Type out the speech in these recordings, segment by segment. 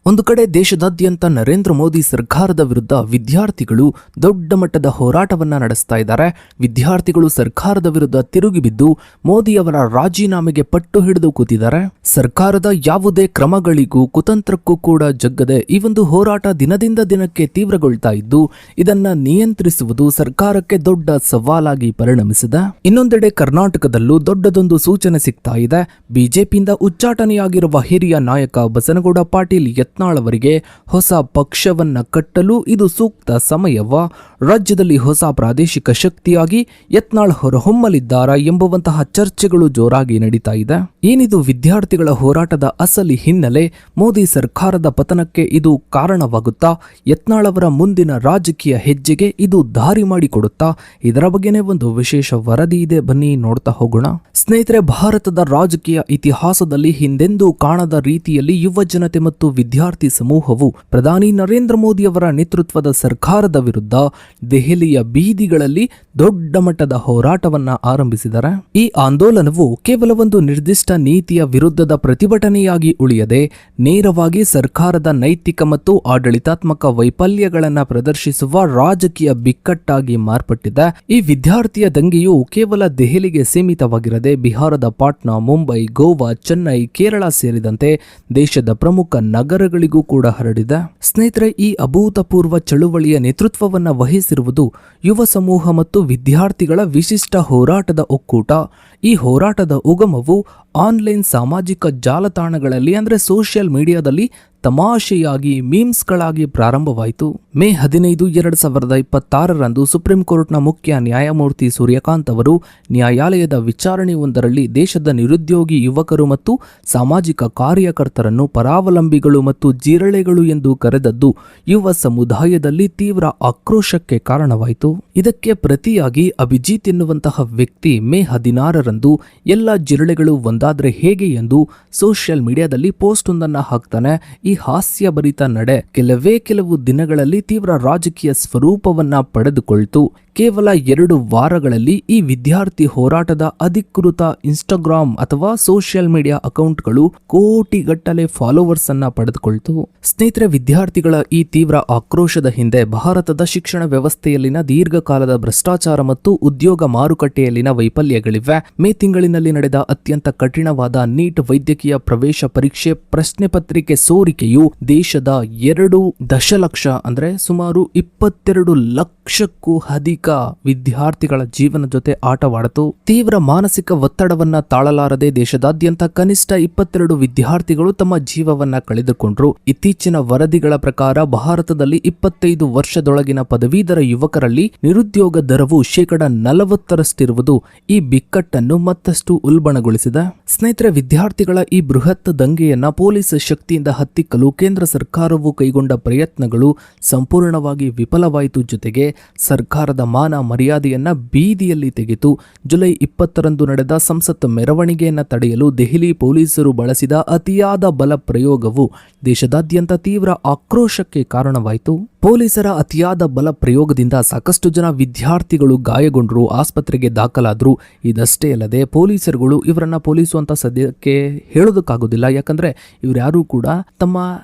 ಒಂದು ಕಡೆ ದೇಶದಾದ್ಯಂತ ನರೇಂದ್ರ ಮೋದಿ ಸರ್ಕಾರದ ವಿರುದ್ಧ ವಿದ್ಯಾರ್ಥಿಗಳು ದೊಡ್ಡ ಮಟ್ಟದ ಹೋರಾಟವನ್ನ ನಡೆಸ್ತಾ ಇದ್ದಾರೆ. ವಿದ್ಯಾರ್ಥಿಗಳು ಸರ್ಕಾರದ ವಿರುದ್ಧ ತಿರುಗಿ ಬಿದ್ದು ಮೋದಿಯವರ ರಾಜೀನಾಮೆಗೆ ಪಟ್ಟು ಹಿಡಿದು ಕೂತಿದ್ದಾರೆ. ಸರ್ಕಾರದ ಯಾವುದೇ ಕ್ರಮಗಳಿಗೂ ಕುತಂತ್ರಕ್ಕೂ ಕೂಡ ಜಗ್ಗದೆ ಈ ಒಂದು ಹೋರಾಟ ದಿನದಿಂದ ದಿನಕ್ಕೆ ತೀವ್ರಗೊಳ್ತಾ ಇದ್ದು ಇದನ್ನ ನಿಯಂತ್ರಿಸುವುದು ಸರ್ಕಾರಕ್ಕೆ ದೊಡ್ಡ ಸವಾಲಾಗಿ ಪರಿಣಮಿಸಿದೆ. ಇನ್ನೊಂದೆಡೆ ಕರ್ನಾಟಕದಲ್ಲೂ ದೊಡ್ಡದೊಂದು ಸೂಚನೆ ಸಿಗ್ತಾ ಇದೆ. ಬಿಜೆಪಿಯಿಂದ ಉಚ್ಚಾಟನೆಯಾಗಿರುವ ಹಿರಿಯ ನಾಯಕ ಬಸನಗೌಡ ಪಾಟೀಲ್ ಯತ್ನಾಳ್ ಅವರಿಗೆ ಹೊಸ ಪಕ್ಷವನ್ನ ಕಟ್ಟಲು ಇದು ಸೂಕ್ತ ಸಮಯವ? ರಾಜ್ಯದಲ್ಲಿ ಹೊಸ ಪ್ರಾದೇಶಿಕ ಶಕ್ತಿಯಾಗಿ ಯತ್ನಾಳ್ ಹೊರಹೊಮ್ಮಲಿದ್ದಾರಾ ಎಂಬುವಂತಹ ಚರ್ಚೆಗಳು ಜೋರಾಗಿ ನಡೀತಾ ಇದೆ. ಏನಿದು ವಿದ್ಯಾರ್ಥಿಗಳ ಹೋರಾಟದ ಅಸಲಿ ಹಿನ್ನೆಲೆ? ಮೋದಿ ಸರ್ಕಾರದ ಪತನಕ್ಕೆ ಇದು ಕಾರಣವಾಗುತ್ತಾ? ಯತ್ನಾಳ್ ಅವರ ಮುಂದಿನ ರಾಜಕೀಯ ಹೆಜ್ಜೆಗೆ ಇದು ದಾರಿ ಮಾಡಿಕೊಡುತ್ತಾ? ಇದರ ಬಗ್ಗೆನೇ ಒಂದು ವಿಶೇಷ ವರದಿ ಇದೆ, ಬನ್ನಿ ನೋಡ್ತಾ ಹೋಗೋಣ. ಸ್ನೇಹಿತರೆ, ಭಾರತದ ರಾಜಕೀಯ ಇತಿಹಾಸದಲ್ಲಿ ಹಿಂದೆಂದೂ ಕಾಣದ ರೀತಿಯಲ್ಲಿ ಯುವ ಜನತೆ ಮತ್ತು ವಿದ್ಯಾರ್ಥಿ ಸಮೂಹವು ಪ್ರಧಾನಿ ನರೇಂದ್ರ ಮೋದಿ ಅವರ ನೇತೃತ್ವದ ಸರ್ಕಾರದ ವಿರುದ್ಧ ದೆಹಲಿಯ ಬೀದಿಗಳಲ್ಲಿ ದೊಡ್ಡ ಮಟ್ಟದ ಹೋರಾಟವನ್ನ ಆರಂಭಿಸಿದ್ದಾರೆ. ಈ ಆಂದೋಲನವು ಕೇವಲ ಒಂದು ನಿರ್ದಿಷ್ಟ ನೀತಿಯ ವಿರುದ್ಧದ ಪ್ರತಿಭಟನೆಯಾಗಿ ಉಳಿಯದೆ ನೇರವಾಗಿ ಸರ್ಕಾರದ ನೈತಿಕ ಮತ್ತು ಆಡಳಿತಾತ್ಮಕ ವೈಫಲ್ಯಗಳನ್ನು ಪ್ರದರ್ಶಿಸುವ ರಾಜಕೀಯ ಬಿಕ್ಕಟ್ಟಾಗಿ ಮಾರ್ಪಟ್ಟಿದೆ. ಈ ವಿದ್ಯಾರ್ಥಿಯ ದಂಗೆಯು ಕೇವಲ ದೆಹಲಿಗೆ ಸೀಮಿತವಾಗಿರದೆ ಬಿಹಾರದ ಪಾಟ್ನಾ, ಮುಂಬೈ, ಗೋವಾ, ಚೆನ್ನೈ, ಕೇರಳ ಸೇರಿದಂತೆ ದೇಶದ ಪ್ರಮುಖ ನಗರಗಳಿಗೂ ಕೂಡ ಹರಡಿದೆ. ಸ್ನೇಹಿತರೆ, ಈ ಅಭೂತಪೂರ್ವ ಚಳುವಳಿಯ ನೇತೃತ್ವವನ್ನು ವಹಿಸಿರುವುದು ಯುವ ಸಮೂಹ ಮತ್ತು ವಿದ್ಯಾರ್ಥಿಗಳ ವಿಶಿಷ್ಟ ಹೋರಾಟದ ಒಕ್ಕೂಟ. ಈ ಹೋರಾಟದ ಉಗಮವು ಆನ್ಲೈನ್ ಸಾಮಾಜಿಕ ಜಾಲತಾಣಗಳಲ್ಲಿ ಅಂದರೆ ಸೋಷಿಯಲ್ ಮೀಡಿಯಾದಲ್ಲಿ ತಮಾಷೆಯಾಗಿ ಮೀಮ್ಸ್ಗಳಾಗಿ ಪ್ರಾರಂಭವಾಯಿತು. ಮೇ 15, 2026ರಂದು ಸುಪ್ರೀಂ ಕೋರ್ಟ್ನ ಮುಖ್ಯ ನ್ಯಾಯಮೂರ್ತಿ ಸೂರ್ಯಕಾಂತ್ ಅವರು ನ್ಯಾಯಾಲಯದ ವಿಚಾರಣೆಯೊಂದರಲ್ಲಿ ದೇಶದ ನಿರುದ್ಯೋಗಿ ಯುವಕರು ಮತ್ತು ಸಾಮಾಜಿಕ ಕಾರ್ಯಕರ್ತರನ್ನು ಪರಾವಲಂಬಿಗಳು ಮತ್ತು ಜಿರಳೆಗಳು ಎಂದು ಕರೆದದ್ದು ಯುವ ಸಮುದಾಯದಲ್ಲಿ ತೀವ್ರ ಆಕ್ರೋಶಕ್ಕೆ ಕಾರಣವಾಯಿತು. ಇದಕ್ಕೆ ಪ್ರತಿಯಾಗಿ ಅಭಿಜಿತ್ ಎನ್ನುವಂತಹ ವ್ಯಕ್ತಿ ಮೇ 16ರಂದು ಎಲ್ಲ ಜಿರಳೆಗಳು ಒಂದಾದ್ರೆ ಹೇಗೆ ಎಂದು ಸೋಷಿಯಲ್ ಮೀಡಿಯಾದಲ್ಲಿ ಪೋಸ್ಟ್ ಒಂದನ್ನು ಹಾಕ್ತಾನೆ. ಈ ಹಾಸ್ಯಭರಿತ ನಡೆ ಕೆಲವು ದಿನಗಳಲ್ಲಿ ತೀವ್ರ ರಾಜಕೀಯ ಸ್ವರೂಪವನ್ನ ಪಡೆದುಕೊಳ್ತು. ಕೇವಲ 2 ವಾರಗಳಲ್ಲಿ ಈ ವಿದ್ಯಾರ್ಥಿ ಹೋರಾಟದ ಅಧಿಕೃತ ಇನ್ಸ್ಟಾಗ್ರಾಮ್ ಅಥವಾ ಸೋಷಿಯಲ್ ಮೀಡಿಯಾ ಅಕೌಂಟ್ಗಳು ಕೋಟಿಗಟ್ಟಲೆ ಫಾಲೋವರ್ಸ್ ಅನ್ನ ಪಡೆದುಕೊಳ್ತು. ಸ್ನೇಹಿತರೆ, ವಿದ್ಯಾರ್ಥಿಗಳ ಈ ತೀವ್ರ ಆಕ್ರೋಶದ ಹಿಂದೆ ಭಾರತದ ಶಿಕ್ಷಣ ವ್ಯವಸ್ಥೆಯಲ್ಲಿನ ದೀರ್ಘಕಾಲದ ಭ್ರಷ್ಟಾಚಾರ ಮತ್ತು ಉದ್ಯೋಗ ಮಾರುಕಟ್ಟೆಯಲ್ಲಿನ ವೈಫಲ್ಯಗಳಿವೆ. ಮೇ ತಿಂಗಳಿನಲ್ಲಿ ನಡೆದ ಅತ್ಯಂತ ಕಠಿಣವಾದ ನೀಟ್ ವೈದ್ಯಕೀಯ ಪ್ರವೇಶ ಪರೀಕ್ಷೆ ಪ್ರಶ್ನೆ ಪತ್ರಿಕೆ ಸೋರಿಕೆಯು ದೇಶದ 2 ದಶಲಕ್ಷ ಅಂದ್ರೆ ಸುಮಾರು 22 ಲಕ್ಷಕ್ಕೂ ಅಧಿಕ ವಿದ್ಯಾರ್ಥಿಗಳ ಜೀವನ ಜೊತೆ ಆಟವಾಡಿತು. ತೀವ್ರ ಮಾನಸಿಕ ಒತ್ತಡವನ್ನ ತಾಳಲಾರದೆ ದೇಶದಾದ್ಯಂತ ಕನಿಷ್ಠ 22 ವಿದ್ಯಾರ್ಥಿಗಳು ತಮ್ಮ ಜೀವವನ್ನ ಕಳೆದುಕೊಂಡ್ರು. ಇತ್ತೀಚಿನ ವರದಿಗಳ ಪ್ರಕಾರ ಭಾರತದಲ್ಲಿ 25 ವರ್ಷದೊಳಗಿನ ಪದವೀಧರ ಯುವಕರಲ್ಲಿ ನಿರುದ್ಯೋಗ ದರವು 40% ಈ ಬಿಕ್ಕಟ್ಟನ್ನು ಮತ್ತಷ್ಟು ಉಲ್ಬಣಗೊಳಿಸಿದೆ. ಸ್ನೇಹಿತರೆ, ವಿದ್ಯಾರ್ಥಿಗಳ ಈ ಬೃಹತ್ ದಂಗೆಯನ್ನ ಪೊಲೀಸ್ ಶಕ್ತಿಯಿಂದ ಹತ್ತಿಕ್ಕಲು ಕೇಂದ್ರ ಸರ್ಕಾರವು ಕೈಗೊಂಡ ಪ್ರಯತ್ನಗಳು ಸಂಪೂರ್ಣವಾಗಿ ವಿಫಲವಾಯಿತು. ಜೊತೆಗೆ ಸರ್ಕಾರದ ಮಾನ ಮರ್ಯಾದೆಯನ್ನ ಬೀದಿಯಲ್ಲಿ ತೆಗೆತು. ಜುಲೈ 20ರಂದು ನಡೆದ ಸಂಸತ್ ಮೆರವಣಿಗೆಯನ್ನು ತಡೆಯಲು ದೆಹಲಿ ಪೊಲೀಸರು ಬಳಸಿದ ಅತಿಯಾದ ಬಲ ಪ್ರಯೋಗವು ದೇಶದಾದ್ಯಂತ ತೀವ್ರ ಆಕ್ರೋಶಕ್ಕೆ ಕಾರಣವಾಯಿತು. ಪೊಲೀಸರ ಅತಿಯಾದ ಬಲ ಪ್ರಯೋಗದಿಂದ ಸಾಕಷ್ಟು ಜನ ವಿದ್ಯಾರ್ಥಿಗಳು ಗಾಯಗೊಂಡರು, ಆಸ್ಪತ್ರೆಗೆ ದಾಖಲಾದ್ರು. ಇದಷ್ಟೇ ಅಲ್ಲದೆ ಪೊಲೀಸರುಗಳು ಇವರನ್ನ ಪೊಲೀಸು ಅಂತ ಸದ್ಯಕ್ಕೆ ಹೇಳೋದಕ್ಕಾಗೋದಿಲ್ಲ, ಯಾಕಂದ್ರೆ ಇವ್ರ್ಯಾರೂ ಕೂಡ ತಮ್ಮ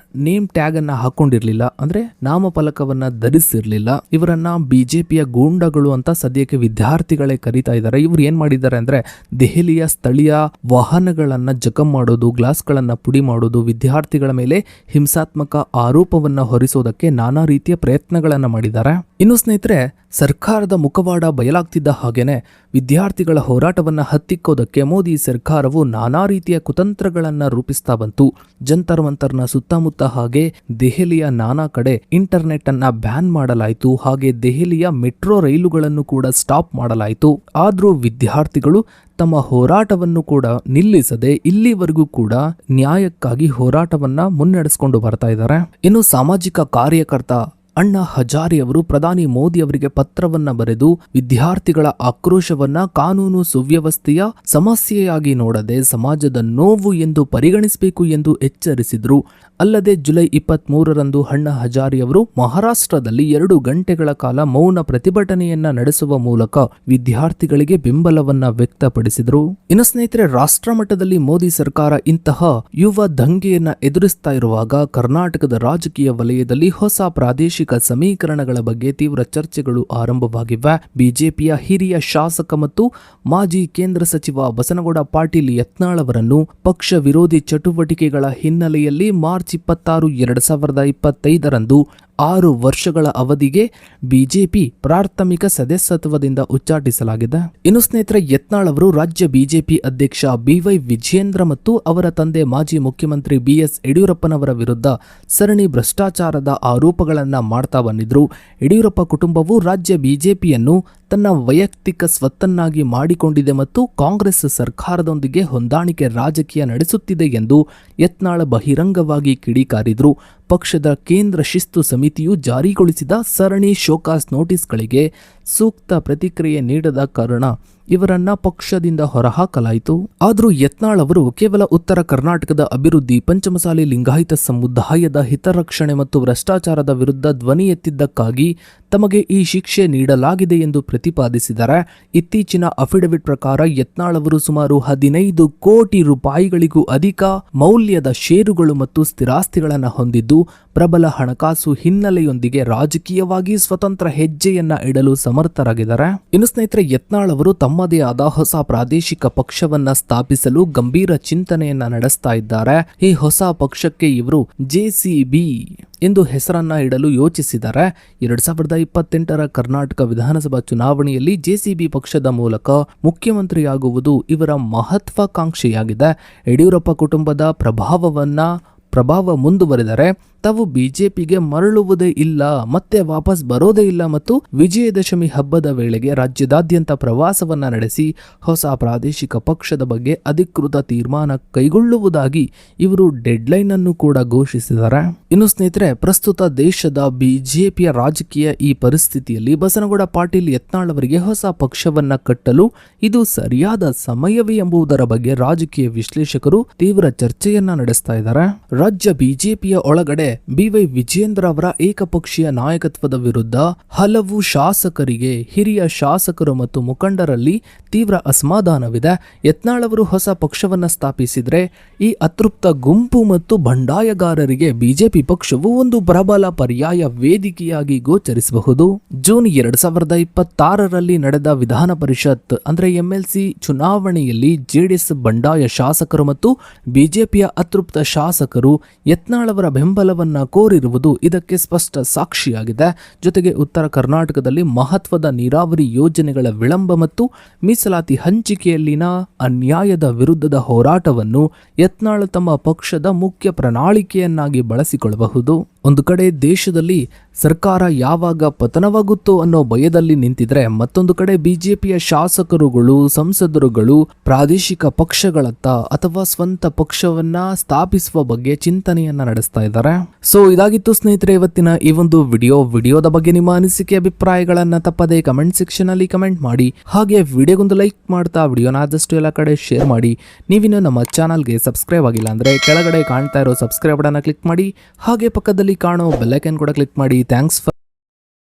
ನೇಮ್ ಟ್ಯಾಗ್ ಅನ್ನ ಹಾಕೊಂಡಿರ್ಲಿಲ್ಲ, ಅಂದ್ರೆ ನಾಮಫಲಕವನ್ನ ಧರಿಸಿರ್ಲಿಲ್ಲ. ಇವರನ್ನ ಬಿಜೆಪಿಯ ಗೂಂಡಗಳು ಅಂತ ಸದ್ಯಕ್ಕೆ ವಿದ್ಯಾರ್ಥಿಗಳೇ ಕರೀತಾ ಇದ್ದಾರೆ. ಇವ್ರು ಏನ್ ಮಾಡಿದ್ದಾರೆ ಅಂದ್ರೆ ದೆಹಲಿಯ ಸ್ಥಳೀಯ ವಾಹನಗಳನ್ನ ಜಖಂ ಮಾಡೋದು, ಗ್ಲಾಸ್ಗಳನ್ನ ಪುಡಿ ಮಾಡೋದು, ವಿದ್ಯಾರ್ಥಿಗಳ ಮೇಲೆ ಹಿಂಸಾತ್ಮಕ ಆರೋಪವನ್ನ ಹೊರಿಸೋದಕ್ಕೆ ನಾನಾ ರೀತಿಯ ಪ್ರಯತ್ನಗಳನ್ನ ಮಾಡಿದ್ದಾರೆ. ಇನ್ನು ಸ್ನೇಹಿತರೆ, ಸರ್ಕಾರದ ಮುಖವಾಡ ಬಯಲಾಗ್ತಿದ್ದ ಹಾಗೇನೆ ವಿದ್ಯಾರ್ಥಿಗಳ ಹೋರಾಟವನ್ನ ಹತ್ತಿಕ್ಕೋದಕ್ಕೆ ಮೋದಿ ಸರ್ಕಾರವು ನಾನಾ ರೀತಿಯ ಕುತಂತ್ರಗಳನ್ನ ರೂಪಿಸ್ತಾ ಬಂತು. ಜಂತರ್ ಮಂತರ್ನ ಸುತ್ತಮುತ್ತ ಹಾಗೆ ದೆಹಲಿಯ ನಾನಾ ಕಡೆ ಇಂಟರ್ನೆಟ್ ಅನ್ನ ಬ್ಯಾನ್ ಮಾಡಲಾಯಿತು. ಹಾಗೆ ದೆಹಲಿಯ ಮೆಟ್ರೋ ರೈಲುಗಳನ್ನು ಕೂಡ ಸ್ಟಾಪ್ ಮಾಡಲಾಯಿತು. ಆದ್ರೂ ವಿದ್ಯಾರ್ಥಿಗಳು ತಮ್ಮ ಹೋರಾಟವನ್ನು ಕೂಡ ನಿಲ್ಲಿಸದೆ ಇಲ್ಲಿವರೆಗೂ ಕೂಡ ನ್ಯಾಯಕ್ಕಾಗಿ ಹೋರಾಟವನ್ನ ಮುನ್ನಡೆಸಿಕೊಂಡು ಬರ್ತಾ ಇದ್ದಾರೆ. ಇನ್ನು ಸಾಮಾಜಿಕ ಕಾರ್ಯಕರ್ತ ಅಣ್ಣಾ ಹಜಾರೆ ಅವರು ಪ್ರಧಾನಿ ಮೋದಿ ಅವರಿಗೆ ಪತ್ರವನ್ನ ಬರೆದು ವಿದ್ಯಾರ್ಥಿಗಳ ಆಕ್ರೋಶವನ್ನ ಕಾನೂನು ಸುವ್ಯವಸ್ಥೆಯ ಸಮಸ್ಯೆಯಾಗಿ ನೋಡದೆ ಸಮಾಜದ ನೋವು ಎಂದು ಪರಿಗಣಿಸಬೇಕು ಎಂದು ಎಚ್ಚರಿಸಿದ್ರು. ಅಲ್ಲದೆ ಜುಲೈ 23ರಂದು ಅಣ್ಣಾ ಹಜಾರೆ ಅವರು ಮಹಾರಾಷ್ಟ್ರದಲ್ಲಿ 2 ಗಂಟೆಗಳ ಕಾಲ ಮೌನ ಪ್ರತಿಭಟನೆಯನ್ನ ನಡೆಸುವ ಮೂಲಕ ವಿದ್ಯಾರ್ಥಿಗಳಿಗೆ ಬೆಂಬಲವನ್ನ ವ್ಯಕ್ತಪಡಿಸಿದರು. ಇನ್ನು ಸ್ನೇಹಿತರೆ, ರಾಷ್ಟ್ರ ಮಟ್ಟದಲ್ಲಿ ಮೋದಿ ಸರ್ಕಾರ ಇಂತಹ ಯುವ ದಂಗೆಯನ್ನ ಎದುರಿಸ್ತಾ ಇರುವಾಗ ಕರ್ನಾಟಕದ ರಾಜಕೀಯ ವಲಯದಲ್ಲಿ ಹೊಸ ಪ್ರಾದೇಶಿಕ ಸಮೀಕರಣಗಳ ಬಗ್ಗೆ ತೀವ್ರ ಚರ್ಚೆಗಳು ಆರಂಭವಾಗಿವೆ. ಬಿಜೆಪಿಯ ಹಿರಿಯ ಶಾಸಕ ಮತ್ತು ಮಾಜಿ ಕೇಂದ್ರ ಸಚಿವ ಬಸನಗೌಡ ಪಾಟೀಲ್ ಯತ್ನಾಳ್ ಅವರನ್ನು ಪಕ್ಷ ವಿರೋಧಿ ಚಟುವಟಿಕೆಗಳ ಹಿನ್ನೆಲೆಯಲ್ಲಿ ಮಾರ್ಚ್ 26, 2025ರಂದು 6 ವರ್ಷಗಳ ಅವಧಿಗೆ ಬಿಜೆಪಿ ಪ್ರಾಥಮಿಕ ಸದಸ್ಯತ್ವದಿಂದ ಉಚ್ಚಾಟಿಸಲಾಗಿದೆ. ಇನ್ನು ಸ್ನೇಹಿತರೆ, ಯತ್ನಾಳ್ ಅವರು ರಾಜ್ಯ ಬಿಜೆಪಿ ಅಧ್ಯಕ್ಷ BY ವಿಜಯೇಂದ್ರ ಮತ್ತು ಅವರ ತಂದೆ ಮಾಜಿ ಮುಖ್ಯಮಂತ್ರಿ BS ಯಡಿಯೂರಪ್ಪನವರ ವಿರುದ್ಧ ಸರಣಿ ಭ್ರಷ್ಟಾಚಾರದ ಆರೋಪಗಳನ್ನ ಮಾಡ್ತಾ ಬಂದಿದ್ರು. ಯಡಿಯೂರಪ್ಪ ಕುಟುಂಬವು ರಾಜ್ಯ ಬಿಜೆಪಿಯನ್ನು ತನ್ನ ವೈಯಕ್ತಿಕ ಸ್ವತ್ತನ್ನಾಗಿ ಮಾಡಿಕೊಂಡಿದೆ ಮತ್ತು ಕಾಂಗ್ರೆಸ್ ಸರ್ಕಾರದೊಂದಿಗೆ ಹೊಂದಾಣಿಕೆ ರಾಜಕೀಯ ನಡೆಸುತ್ತಿದೆ ಎಂದು ಯತ್ನಾಳ್ ಬಹಿರಂಗವಾಗಿ ಕಿಡಿಕಾರಿದ್ರು. ಪಕ್ಷದ ಕೇಂದ್ರ ಶಿಸ್ತು ಸಮಿತಿಯು ಜಾರಿಗೊಳಿಸಿದ ಸರಣಿ ಶೋಕಾಸ್ ನೋಟಿಸ್ಗಳಿಗೆ ಸೂಕ್ತ ಪ್ರತಿಕ್ರಿಯೆ ನೀಡದ ಕಾರಣ ಇವರನ್ನ ಪಕ್ಷದಿಂದ ಹೊರಹಾಕಲಾಯಿತು. ಆದರೂ ಯತ್ನಾಳ್ ಅವರು ಕೇವಲ ಉತ್ತರ ಕರ್ನಾಟಕದ ಅಭಿವೃದ್ಧಿ, ಪಂಚಮಸಾಲಿ ಲಿಂಗಾಯತ ಸಮುದಾಯದ ಹಿತರಕ್ಷಣೆ ಮತ್ತು ಭ್ರಷ್ಟಾಚಾರದ ವಿರುದ್ಧ ಧ್ವನಿ ಎತ್ತಿದ್ದಕ್ಕಾಗಿ ತಮಗೆ ಈ ಶಿಕ್ಷೆ ನೀಡಲಾಗಿದೆ ಎಂದು ಪ್ರತಿಪಾದಿಸಿದ್ದಾರೆ. ಇತ್ತೀಚಿನ ಅಫಿಡವಿಟ್ ಪ್ರಕಾರ ಯತ್ನಾಳ್ ಅವರು ಸುಮಾರು 15 ಕೋಟಿ ರೂಪಾಯಿಗಳಿಗೂ ಅಧಿಕ ಮೌಲ್ಯದ ಷೇರುಗಳು ಮತ್ತು ಸ್ಥಿರಾಸ್ತಿಗಳನ್ನು ಹೊಂದಿದ್ದು ಪ್ರಬಲ ಹಣಕಾಸು ಹಿನ್ನೆಲೆಯೊಂದಿಗೆ ರಾಜಕೀಯವಾಗಿ ಸ್ವತಂತ್ರ ಹೆಜ್ಜೆಯನ್ನ ಇಡಲು ಸಮರ್ಥರಾಗಿದ್ದಾರೆ. ಇನ್ನು ಸ್ನೇಹಿತರೆ, ಯತ್ನಾಳ್ ಅವರು ತಮ್ಮದೇ ಆದ ಹೊಸ ಪ್ರಾದೇಶಿಕ ಪಕ್ಷವನ್ನ ಸ್ಥಾಪಿಸಲು ಗಂಭೀರ ಚಿಂತನೆಯನ್ನ ನಡೆಸ್ತಾ ಇದ್ದಾರೆ. ಈ ಹೊಸ ಪಕ್ಷಕ್ಕೆ ಇವರು JCB ಎಂದು ಹೆಸರನ್ನ ಇಡಲು ಯೋಚಿಸಿದ್ದಾರೆ. 2028ರ ಕರ್ನಾಟಕ ವಿಧಾನಸಭಾ ಚುನಾವಣೆಯಲ್ಲಿ JCB ಪಕ್ಷದ ಮೂಲಕ ಮುಖ್ಯಮಂತ್ರಿಯಾಗುವುದು ಇವರ ಮಹತ್ವಾಕಾಂಕ್ಷೆಯಾಗಿದೆ. ಯಡಿಯೂರಪ್ಪ ಕುಟುಂಬದ ಪ್ರಭಾವ ಮುಂದುವರೆದರೆ ತಾವು ಬಿಜೆಪಿಗೆ ಮರಳುವುದೇ ಇಲ್ಲ, ಮತ್ತೆ ವಾಪಸ್ ಬರೋದೇ ಇಲ್ಲ ಮತ್ತು ವಿಜಯದಶಮಿ ಹಬ್ಬದ ವೇಳೆಗೆ ರಾಜ್ಯದಾದ್ಯಂತ ಪ್ರವಾಸವನ್ನ ನಡೆಸಿ ಹೊಸ ಪ್ರಾದೇಶಿಕ ಪಕ್ಷದ ಬಗ್ಗೆ ಅಧಿಕೃತ ತೀರ್ಮಾನ ಕೈಗೊಳ್ಳುವುದಾಗಿ ಇವರು ಡೆಡ್ಲೈನ್ ಅನ್ನು ಕೂಡ ಘೋಷಿಸಿದ್ದಾರೆ. ಇನ್ನು ಸ್ನೇಹಿತರೆ, ಪ್ರಸ್ತುತ ದೇಶದ ಬಿಜೆಪಿಯ ರಾಜಕೀಯ ಈ ಪರಿಸ್ಥಿತಿಯಲ್ಲಿ ಬಸನಗೌಡ ಪಾಟೀಲ್ ಯತ್ನಾಳ್ ಅವರಿಗೆ ಹೊಸ ಪಕ್ಷವನ್ನ ಕಟ್ಟಲು ಇದು ಸರಿಯಾದ ಸಮಯವೇ ಎಂಬುದರ ಬಗ್ಗೆ ರಾಜಕೀಯ ವಿಶ್ಲೇಷಕರು ತೀವ್ರ ಚರ್ಚೆಯನ್ನ ನಡೆಸ್ತಾ ಇದ್ದಾರೆ. ರಾಜ್ಯ ಬಿಜೆಪಿಯ ಒಳಗಡೆ BY ವಿಜಯೇಂದ್ರ ಅವರ ಏಕಪಕ್ಷೀಯ ನಾಯಕತ್ವದ ವಿರುದ್ಧ ಹಲವು ಶಾಸಕರಿಗೆ, ಹಿರಿಯ ಶಾಸಕರು ಮತ್ತು ಮುಖಂಡರಲ್ಲಿ ತೀವ್ರ ಅಸಮಾಧಾನವಿದೆ. ಯತ್ನಾಳ್ ಅವರು ಹೊಸ ಪಕ್ಷವನ್ನ ಸ್ಥಾಪಿಸಿದ್ರೆ ಈ ಅತೃಪ್ತ ಗುಂಪು ಮತ್ತು ಬಂಡಾಯಗಾರರಿಗೆ ಬಿಜೆಪಿ ಪಕ್ಷವು ಒಂದು ಪ್ರಬಲ ಪರ್ಯಾಯ ವೇದಿಕೆಯಾಗಿ ಗೋಚರಿಸಬಹುದು. ಜೂನ್ 2026ರಲ್ಲಿ ನಡೆದ ವಿಧಾನ ಪರಿಷತ್ ಅಂದ್ರೆ MLC ಚುನಾವಣೆಯಲ್ಲಿ JDS ಬಂಡಾಯ ಶಾಸಕರು ಮತ್ತು ಬಿಜೆಪಿಯ ಅತೃಪ್ತ ಶಾಸಕರು ಯತ್ನಾಳ್ ಅವರ ಬೆಂಬಲವನ್ನ ಕೋರಿರುವುದು ಇದಕ್ಕೆ ಸ್ಪಷ್ಟ ಸಾಕ್ಷಿಯಾಗಿದೆ. ಜೊತೆಗೆ ಉತ್ತರ ಕರ್ನಾಟಕದಲ್ಲಿ ಮಹತ್ವದ ನೀರಾವರಿ ಯೋಜನೆಗಳ ವಿಳಂಬ ಮತ್ತು ಮೀಸಲಾತಿ ಹಂಚಿಕೆಯಲ್ಲಿನ ಅನ್ಯಾಯದ ವಿರುದ್ಧದ ಹೋರಾಟವನ್ನು ಯತ್ನಾಳ್ ತಮ್ಮ ಪಕ್ಷದ ಮುಖ್ಯ ಪ್ರಣಾಳಿಕೆಯನ್ನಾಗಿ ಬಳಸಿಕೊಳ್ಳಬಹುದು. ಒಂದು ಕಡೆ ದೇಶದಲ್ಲಿ ಸರ್ಕಾರ ಯಾವಾಗ ಪತನವಾಗುತ್ತೋ ಅನ್ನೋ ಭಯದಲ್ಲಿ ನಿಂತಿದ್ರೆ, ಮತ್ತೊಂದು ಕಡೆ ಬಿಜೆಪಿಯ ಶಾಸಕರುಗಳು, ಸಂಸದರುಗಳು ಪ್ರಾದೇಶಿಕ ಪಕ್ಷಗಳತ್ತ ಅಥವಾ ಸ್ವಂತ ಪಕ್ಷವನ್ನ ಸ್ಥಾಪಿಸುವ ಬಗ್ಗೆ ಚಿಂತನೆಯನ್ನ ನಡೆಸ್ತಾ ಇದ್ದಾರೆ. ಸೊ ಇದಾಗಿತ್ತು ಸ್ನೇಹಿತರೆ ಇವತ್ತಿನ ಈ ಒಂದು ವಿಡಿಯೋದ ಬಗ್ಗೆ ನಿಮ್ಮ ಅನಿಸಿಕೆ ಅಭಿಪ್ರಾಯಗಳನ್ನ ತಪ್ಪದೆ ಕಮೆಂಟ್ ಸೆಕ್ಷನ್ ಅಲ್ಲಿ ಕಮೆಂಟ್ ಮಾಡಿ. ಹಾಗೆ ವಿಡಿಯೋಗೊಂದು ಲೈಕ್ ಮಾಡ್ತಾ ವಿಡಿಯೋನ ಆದಷ್ಟು ಎಲ್ಲ ಕಡೆ ಶೇರ್ ಮಾಡಿ. ನೀವಿನ್ನು ನಮ್ಮ ಚಾನಲ್ಗೆ ಸಬ್ಸ್ಕ್ರೈಬ್ ಆಗಿಲ್ಲ ಅಂದ್ರೆ ಕೆಳಗಡೆ ಕಾಣ್ತಾ ಇರೋ ಸಬ್ಸ್ಕ್ರೈಬ್ ಬಟನ್ ಕ್ಲಿಕ್ ಮಾಡಿ. ಹಾಗೆ ಪಕ್ಕದಲ್ಲಿ ಕಾಣೋ ಬೆಲ್ ಐಕಾನ್ ಕೂಡ ಕ್ಲಿಕ್ ಮಾಡಿ. Thanks for